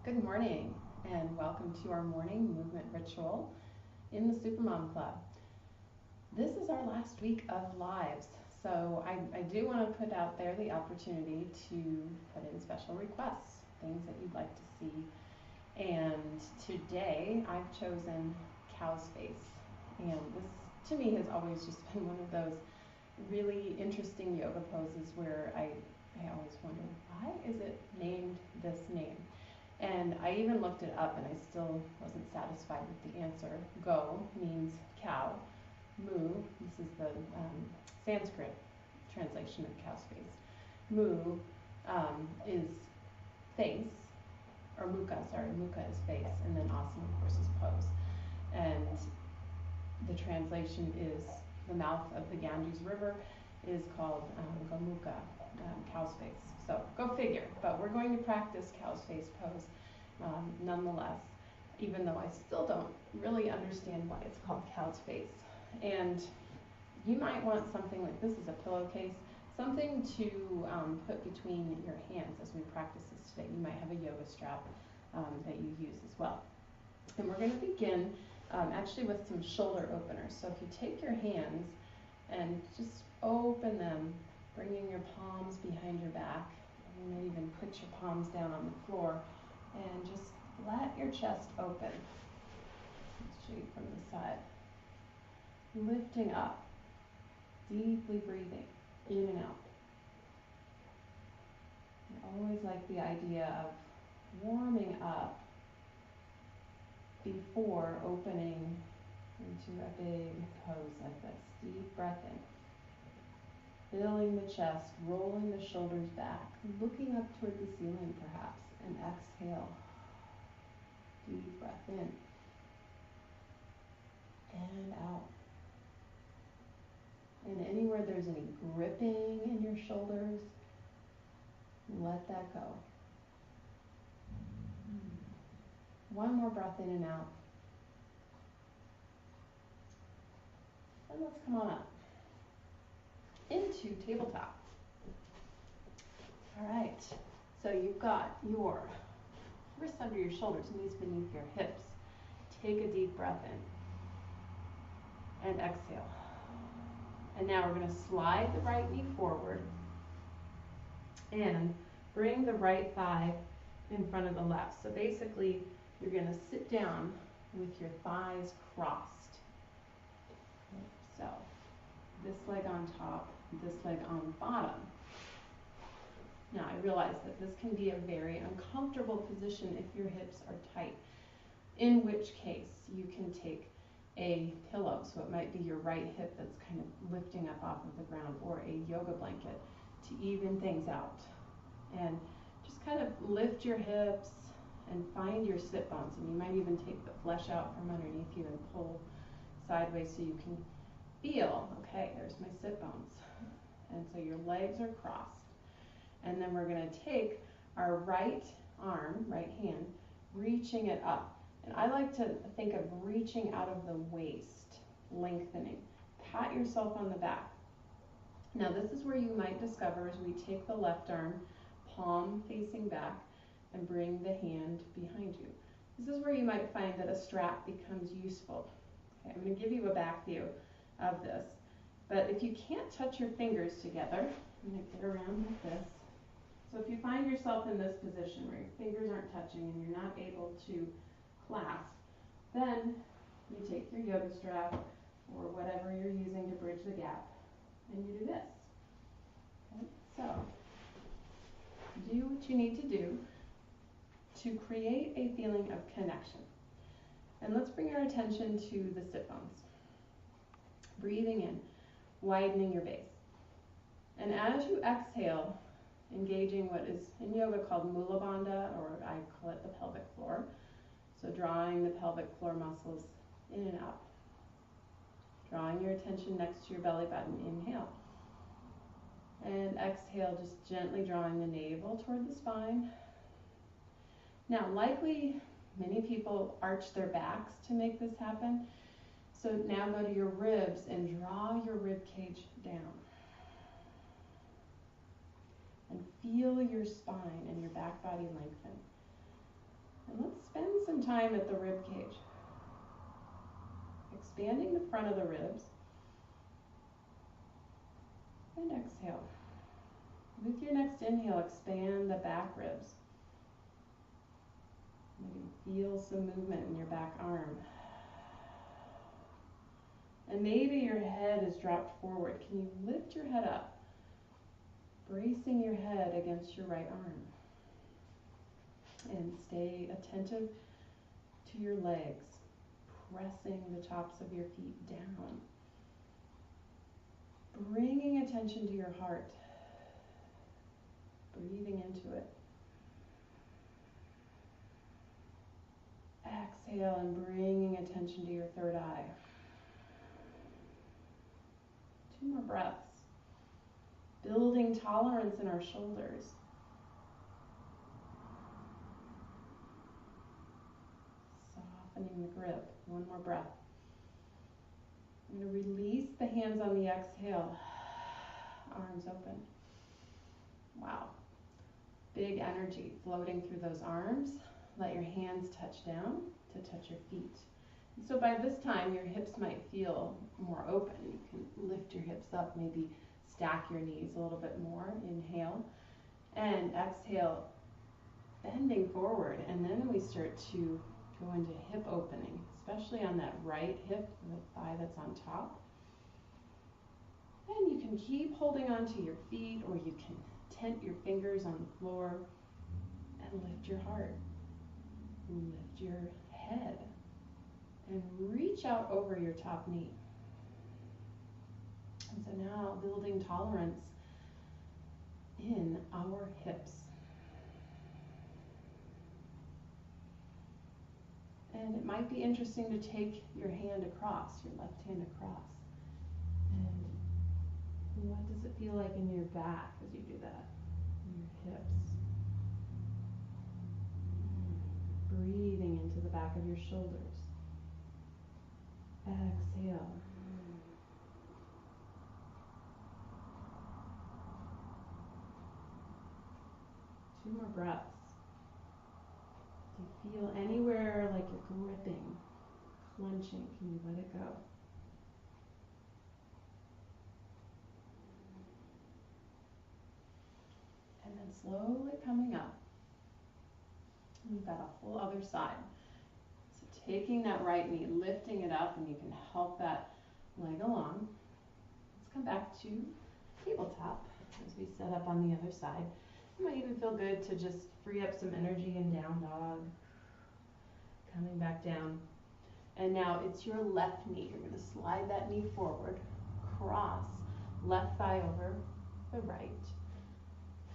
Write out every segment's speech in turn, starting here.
Good morning and welcome to our morning movement ritual in the Supermom Club. This is our last week of lives, so I do want to put out there the opportunity to put in special requests, things that you'd like to see. And today I've chosen cow's face, and this to me has always just been one of those really interesting yoga poses where I always wonder, why is it named this name? And I even looked it up and I still wasn't satisfied with the answer. Go means cow. Mu, this is the Sanskrit translation of cow's face. Mu is face, or mukha is face, and then asana, of course, is pose. And the translation is the mouth of the Ganges River is called Gomukha, cow's face. So go figure. But we're going to practice cow's face pose nonetheless, even though I still don't really understand why it's called cow's face. And you might want something like this is a pillowcase, something to put between your hands as we practice this today. You might have a yoga strap that you use as well. And we're going to begin actually with some shoulder openers. So if you take your hands and just open them, bringing your palms behind your back. You may even put your palms down on the floor and just let your chest open. Let's show you from the side. Lifting up, deeply breathing in and out. I always like the idea of warming up before opening into a big pose like this. Deep breath in. Filling the chest, rolling the shoulders back, looking up toward the ceiling perhaps, and exhale. Deep breath in and out. And anywhere there's any gripping in your shoulders, let that go. One more breath in and out. And let's come on up into tabletop. All right, so you've got your wrists under your shoulders, knees beneath your hips. Take a deep breath in and exhale. And now we're going to slide the right knee forward and bring the right thigh in front of the left. So basically, you're going to sit down with your thighs crossed. So this leg on top, this leg on bottom. Now I realize that this can be a very uncomfortable position if your hips are tight, in which case you can take a pillow, so it might be your right hip that's kind of lifting up off of the ground, or a yoga blanket to even things out. And just kind of lift your hips and find your sit bones, and you might even take the flesh out from underneath you and pull sideways so you can feel, okay, there's my sit bones. And so your legs are crossed. And then we're going to take our right arm, right hand, reaching it up. And I like to think of reaching out of the waist, lengthening. Pat yourself on the back. Now this is where you might discover as we take the left arm, palm facing back, and bring the hand behind you. This is where you might find that a strap becomes useful. Okay, I'm going to give you a back view of this. But if you can't touch your fingers together, I'm going to get around like this. So if you find yourself in this position where your fingers aren't touching and you're not able to clasp, then you take your yoga strap or whatever you're using to bridge the gap and you do this. Okay? So do what you need to do to create a feeling of connection. And let's bring our attention to the sit bones. Breathing in, widening your base. And as you exhale, engaging what is in yoga called Mula Bandha, or I call it the pelvic floor. So drawing the pelvic floor muscles in and out. Drawing your attention next to your belly button. Inhale. And exhale, just gently drawing the navel toward the spine. Now, likely many people arch their backs to make this happen. So now go to your ribs and draw your rib cage down. And feel your spine and your back body lengthen. And let's spend some time at the rib cage. Expanding the front of the ribs. And exhale. With your next inhale, expand the back ribs. Maybe feel some movement in your back arm. And maybe your head is dropped forward. Can you lift your head up? Bracing your head against your right arm. And stay attentive to your legs, pressing the tops of your feet down. Bringing attention to your heart. Breathing into it. Exhale and bringing attention to your third eye. 2 more breaths. Building tolerance in our shoulders. Softening the grip. 1 more breath. I'm going to release the hands on the exhale. Arms open. Wow. Big energy floating through those arms. Let your hands touch down to touch your feet. And so by this time, your hips might feel more open. You can lift your hips up, maybe stack your knees a little bit more. Inhale and exhale, bending forward. And then we start to go into hip opening, especially on that right hip, the thigh that's on top. And you can keep holding onto your feet, or you can tent your fingers on the floor and lift your heart. Lift your head and reach out over your top knee. And so now building tolerance in our hips. And it might be interesting to take your hand across, your left hand across. And what does it feel like in your back as you do that? In your hips. Breathing into the back of your shoulders. Exhale. 2 more breaths. Do you feel anywhere like you're gripping, clenching? Can you let it go? And then slowly coming up. We've got a whole other side. So taking that right knee, lifting it up, and you can help that leg along. Let's come back to tabletop as we set up on the other side. It might even feel good to just free up some energy in down dog. Coming back down. And now it's your left knee. You're going to slide that knee forward, cross, left thigh over the right.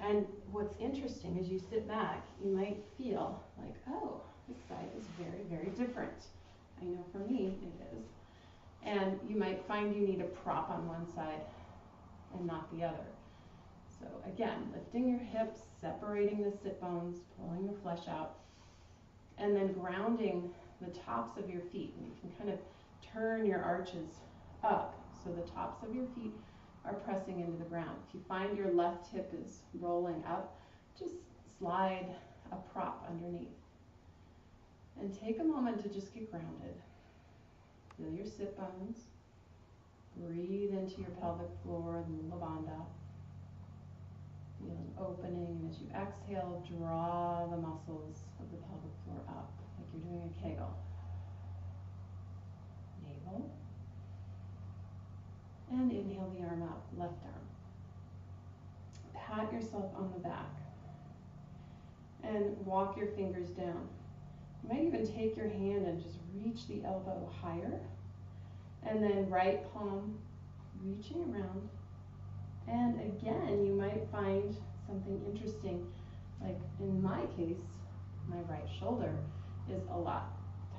And what's interesting is you sit back, you might feel like, oh, this side is very, very different. I know for me it is. And you might find you need a prop on one side and not the other. So again, lifting your hips, separating the sit bones, pulling the flesh out, and then grounding the tops of your feet. And you can kind of turn your arches up so the tops of your feet are pressing into the ground. If you find your left hip is rolling up, just slide a prop underneath. And take a moment to just get grounded. Feel your sit bones. Breathe into your pelvic floor, the Mula Bandha. Feel an opening, and as you exhale, draw the muscles of the pelvic floor up, like you're doing a Kegel. Navel. And inhale the arm up, left arm. Pat yourself on the back. And walk your fingers down. You might even take your hand and just reach the elbow higher. And then right palm reaching around. And again, you might find something interesting. Like in my case, my right shoulder is a lot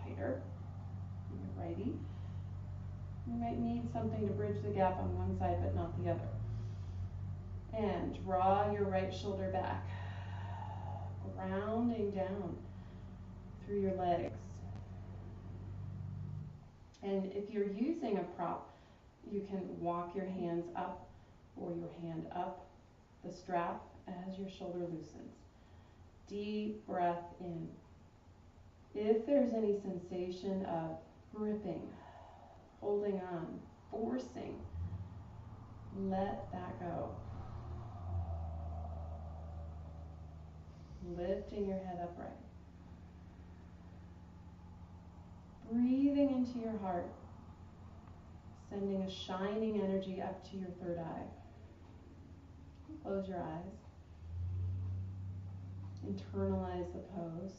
tighter than your righty. You might need something to bridge the gap on one side but not the other. And draw your right shoulder back, grounding down through your legs. And if you're using a prop, you can walk your hands up or your hand up the strap as your shoulder loosens. Deep breath in. If there's any sensation of gripping, holding on, forcing, let that go. Lifting your head upright. Breathing into your heart, sending a shining energy up to your third eye. Close your eyes. Internalize the pose.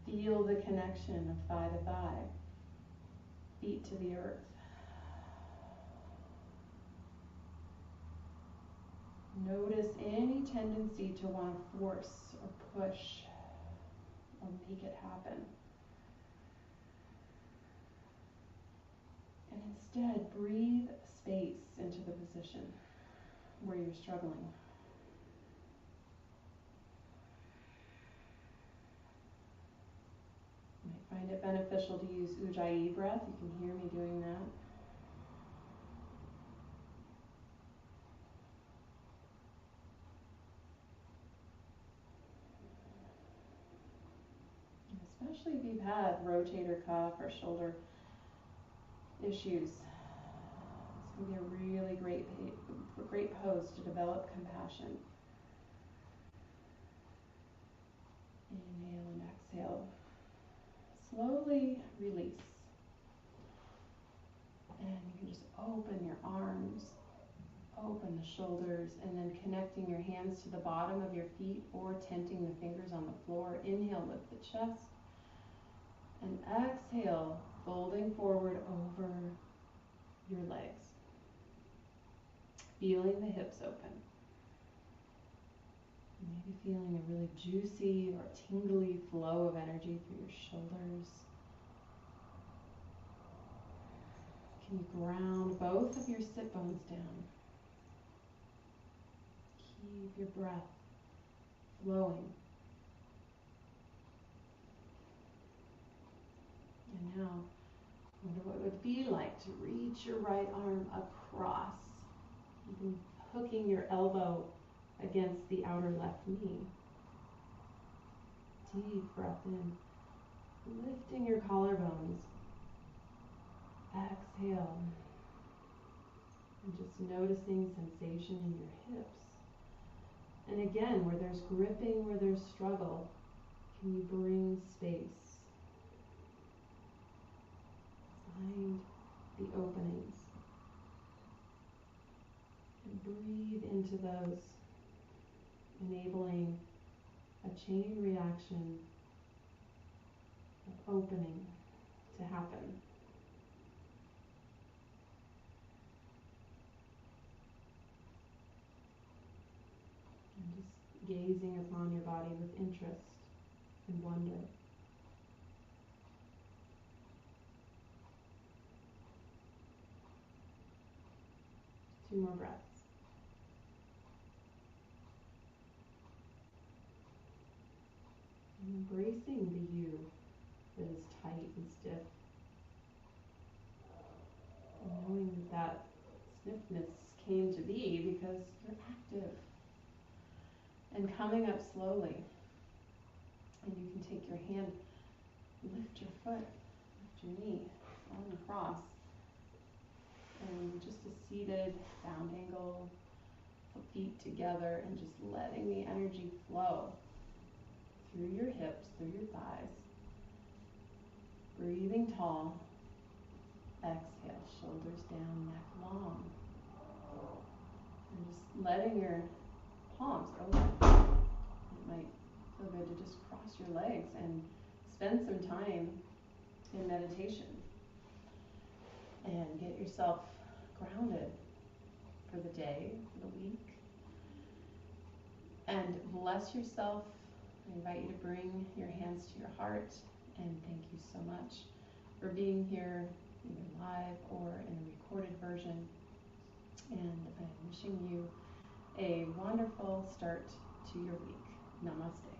Feel the connection of thigh to thigh, feet to the earth. Notice any tendency to want to force or push or make it happen. And instead, breathe space into the position where you're struggling. You might find it beneficial to use Ujjayi breath. You can hear me doing that. Especially if you've had rotator cuff or shoulder issues. It's going to be a really great pose to develop compassion. Inhale and exhale. Slowly release. And you can just open your arms, open the shoulders, and then connecting your hands to the bottom of your feet or tenting the fingers on the floor. Inhale, lift the chest. And exhale, folding forward over your legs. Feeling the hips open. Maybe feeling a really juicy or tingly flow of energy through your shoulders. Can you ground both of your sit bones down? Keep your breath flowing. And now, wonder what it would be like to reach your right arm across, even hooking your elbow against the outer left knee. Deep breath in, lifting your collarbones. Exhale, and just noticing sensation in your hips. And again, where there's gripping, where there's struggle, can you bring space? Find the openings and breathe into those, enabling a chain reaction of opening to happen. And just gazing upon your body with interest and wonder. Two more breaths. And embracing the you that is tight and stiff. And knowing that stiffness came to be because you're active. And coming up slowly. And you can take your hand, lift your foot, lift your knee, arm across. And just a seated sound angle, feet together, and just letting the energy flow through your hips, through your thighs. Breathing tall. Exhale, shoulders down, neck long. And just letting your palms open. It might feel good to just cross your legs and spend some time in meditation. And get yourself grounded for the day, for the week. And bless yourself. I invite you to bring your hands to your heart. And thank you so much for being here, either live or in a recorded version. And I'm wishing you a wonderful start to your week. Namaste.